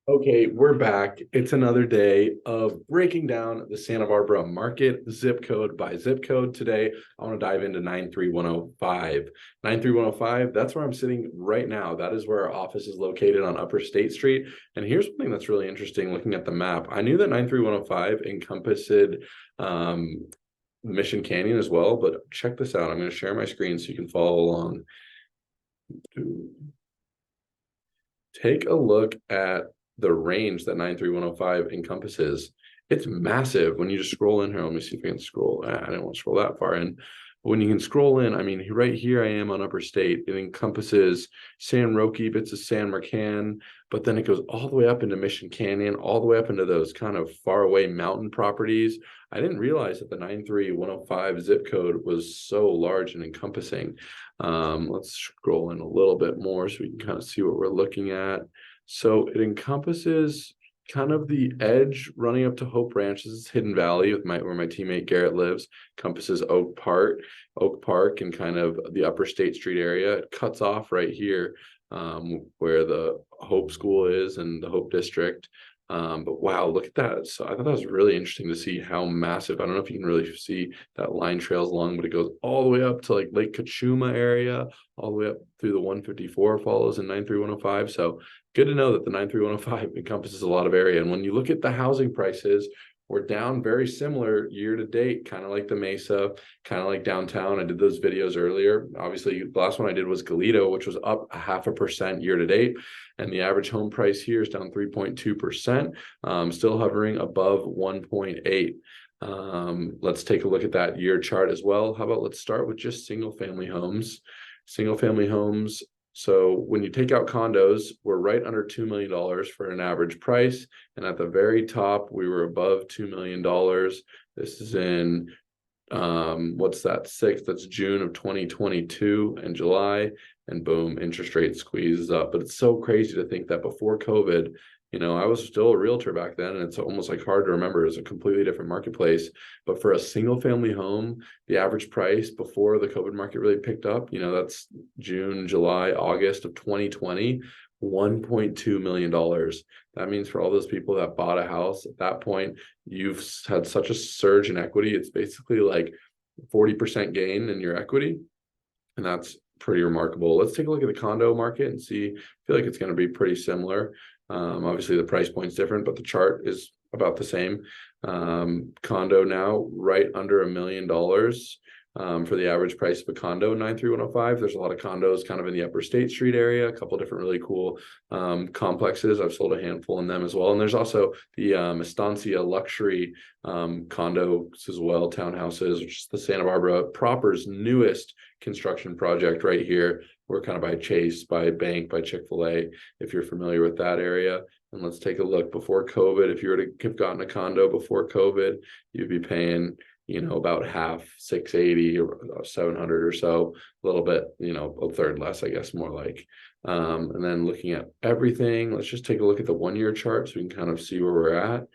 Okay, we're back. It's another day of breaking down the Santa Barbara market zip code by zip code. Today, I want to dive into 93105. 93105, that's where I'm sitting right now. That is where our office is located on Upper State Street. And here's something that's really interesting looking at the map. I knew that 93105 encompassed Mission Canyon as well, but check this out. I'm going to share my screen so you can follow along. Take a look at the range that 93105 encompasses. It's massive when you just scroll in here. Let me see if I can scroll. I didn't want to scroll that far in. But when you can scroll in, I mean, right here I am on Upper State. It encompasses San Roque, bits of San Marcan, but then it goes all the way up into Mission Canyon, all the way up into those kind of far away mountain properties. I didn't realize that the 93105 zip code was so large and encompassing. Let's scroll in a little bit more so we can kind of see what we're looking at. So it encompasses kind of the edge running up to Hope Ranch. This is Hidden Valley with where my teammate Garrett lives. Encompasses Oak Park, and kind of the Upper State Street area. It cuts off right here where the Hope School is and the Hope District. But wow, look at that. So I thought that was really interesting to see how massive. I don't know if you can really see that line trails along, but it goes all the way up to like Lake Kachuma area, all the way up through the 154 follows in 93105. So good to know that the 93105 encompasses a lot of area. And when you look at the housing prices, we're down very similar year to date, kind of like the Mesa, kind of like downtown. I did those videos earlier. Obviously, the last one I did was Goleta, which was up 0.5% year to date. And the average home price here is down 3.2%, still hovering above 1.8. Let's take a look at that year chart as well. How about let's start with just single family homes. Single family homes. So when you take out condos, we're right under $2 million for an average price. And at the very top, we were above $2 million. This is in, what's that, that's June of 2022 and July. And boom, interest rate squeezes up. But it's so crazy to think that before COVID, I was still a realtor back then, and it's almost like hard to remember. It's a completely different marketplace. But for a single family home, the average price before the COVID market really picked up, that's June, July, August of 2020, $1.2 million. That means for all those people that bought a house at that point, you've had such a surge in equity. It's basically like 40% gain in your equity. And that's pretty remarkable. Let's take a look at the condo market and see. I feel like it's going to be pretty similar. Obviously the price point's different, but the chart is about the same. Condo now right under $1 million for the average price of a condo in 93105. There's a lot of condos kind of in the Upper State Street area, a couple different really cool complexes. I've sold a handful in them as well. And there's also the Estancia luxury condos as well, townhouses, which is the Santa Barbara proper's newest construction project right here. We're kind of by Chase, by Bank, by Chick-fil-A, if you're familiar with that area. And let's take a look before COVID. If you were to have gotten a condo before COVID, you'd be paying, about half, 680 or 700 or so, a little bit, a third less, I guess, more like. And then looking at everything, let's just take a look at the 1-year chart so we can kind of see where we're at.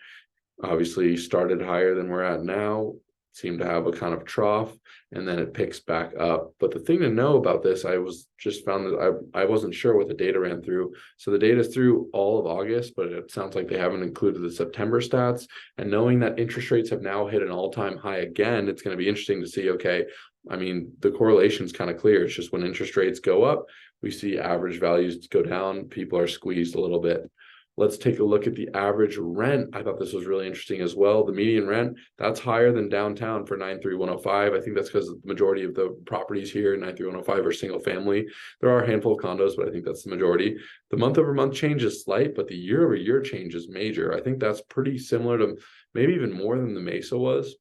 Obviously started higher than we're at now, seem to have a kind of trough, and then it picks back up. But the thing to know about this, I was just found that I wasn't sure what the data ran through. So the data is through all of August, but it sounds like they haven't included the September stats. And knowing that interest rates have now hit an all-time high again, it's going to be interesting to see, okay, I mean, the correlation is kind of clear. It's just when interest rates go up, we see average values go down. People are squeezed a little bit. Let's take a look at the average rent. I thought this was really interesting as well. The median rent, that's higher than downtown for 93105. I think that's because the majority of the properties here in 93105 are single family. There are a handful of condos, but I think that's the majority. The month over month change is slight, but the year over year change is major. I think that's pretty similar to maybe even more than the Mesa was.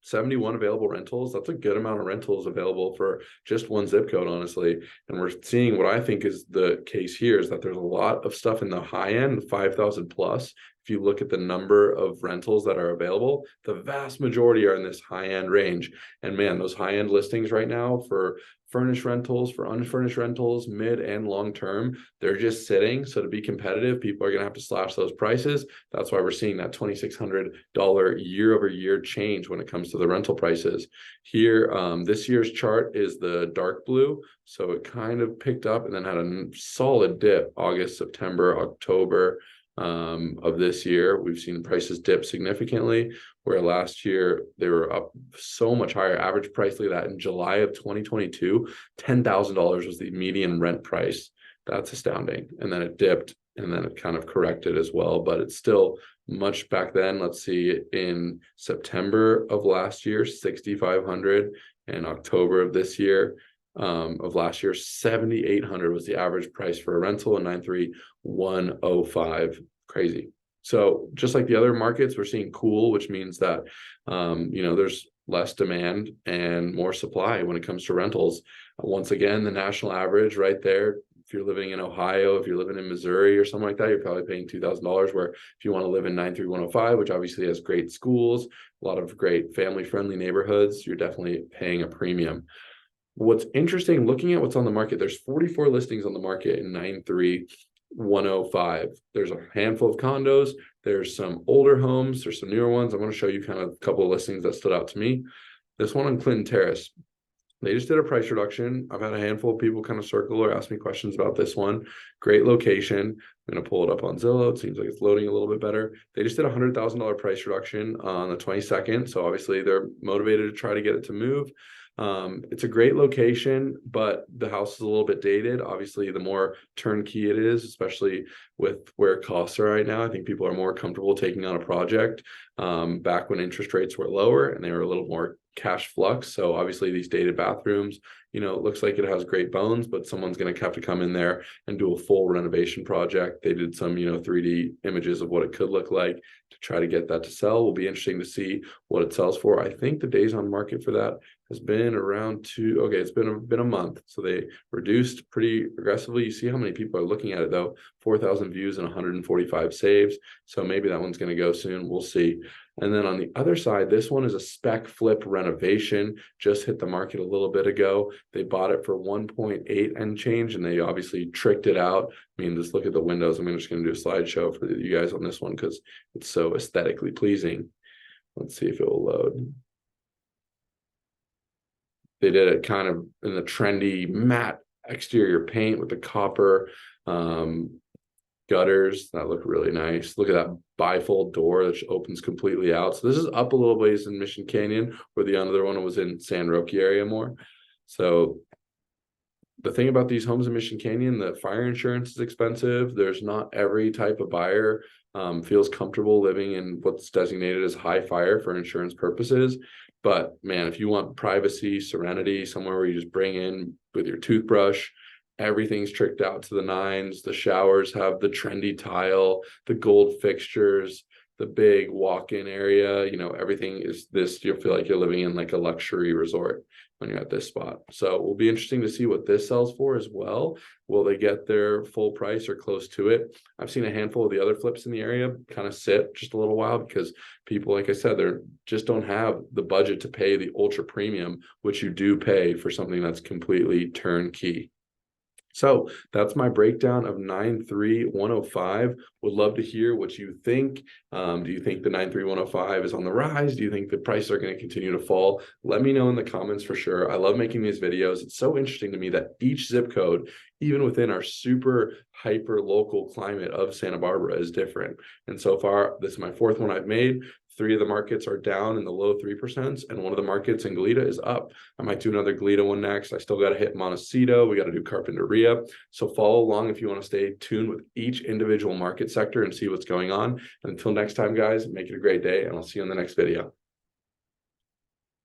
71 available rentals. That's a good amount of rentals available for just one zip code, honestly. And we're seeing what I think is the case here is that there's a lot of stuff in the high end, 5,000 plus. If you look at the number of rentals that are available, the vast majority are in this high end range. And man, those high end listings right now for furnished rentals, for unfurnished rentals, mid and long term, they're just sitting. So to be competitive, people are going to have to slash those prices. That's why we're seeing that $2,600 year over year change when it comes to the rental prices. Here, this year's chart is the dark blue. So it kind of picked up and then had a solid dip August, September, October. of this year. We've seen prices dip significantly, where last year they were up so much higher. Average price, like that in July of 2022, $10,000 was the median rent price. That's astounding. And then it dipped, and then it kind of corrected as well, but it's still much back then. Let's see, in September of last year, 6,500, and October of this year, of last year, 7,800 was the average price for a rental, and 93105. Crazy. So just like the other markets, we're seeing cool, which means that there's less demand and more supply when it comes to rentals. Once again, the national average right there. If you're living in Ohio, if you're living in Missouri or something like that, you're probably paying $2,000. Where if you want to live in 93105, which obviously has great schools, a lot of great family-friendly neighborhoods, you're definitely paying a premium. What's interesting, looking at what's on the market, there's 44 listings on the market in 93105. There's a handful of condos. There's some older homes. There's some newer ones. I'm going to show you kind of a couple of listings that stood out to me. This one on Clinton Terrace. They just did a price reduction. I've had a handful of people kind of circle or ask me questions about this one. Great location. I'm going to pull it up on Zillow. It seems like it's loading a little bit better. They just did a $100,000 price reduction on the 22nd. So obviously they're motivated to try to get it to move. It's a great location, but the house is a little bit dated. Obviously, the more turnkey it is, especially with where costs are right now, I think people are more comfortable taking on a project. Back when interest rates were lower and they were a little more cash flux. So obviously these dated bathrooms, it looks like it has great bones, but someone's going to have to come in there and do a full renovation project. They did some, 3D images of what it could look like to try to get that to sell. Will be interesting to see what it sells for. I think the days on market for that has been around it's been a month. So they reduced pretty aggressively. You see how many people are looking at it though, 4,000 views and 145 saves. So maybe that one's going to go soon. We'll see. And then on the other side, this one is a spec flip renovation, just hit the market a little bit ago. They bought it for 1.8 and change, and they obviously tricked it out. I mean, just look at the windows. I'm just going to do a slideshow for you guys on this one because it's so aesthetically pleasing. Let's see if it will load. They did it kind of in the trendy matte exterior paint with the copper gutters that look really nice. Look at that bifold door that opens completely out. So this is up a little ways in Mission Canyon, where the other one was in San Roque area more. So the thing about these homes in Mission Canyon, the fire insurance is expensive. There's not every type of buyer feels comfortable living in what's designated as high fire for insurance purposes. But man, if you want privacy, serenity, somewhere where you just bring in with your toothbrush, everything's tricked out to the nines. The showers have the trendy tile, the gold fixtures, the big walk-in area. Everything is this. You'll feel like you're living in like a luxury resort when you're at this spot. So it will be interesting to see what this sells for as well. Will they get their full price or close to it? I've seen a handful of the other flips in the area kind of sit just a little while because people, like I said, they just don't have the budget to pay the ultra premium, which you do pay for something that's completely turnkey. So that's my breakdown of 93105. Would love to hear what you think. Do you think the 93105 is on the rise? Do you think the prices are going to continue to fall? Let me know in the comments for sure. I love making these videos. It's so interesting to me that each zip code, even within our super hyper local climate of Santa Barbara, is different. And so far, this is my fourth one I've made. 3 of the markets are down in the low 3%, and one of the markets in Goleta is up. I might do another Goleta one next. I still got to hit Montecito. We got to do Carpinteria. So follow along if you want to stay tuned with each individual market sector and see what's going on. And until next time, guys, make it a great day, and I'll see you in the next video.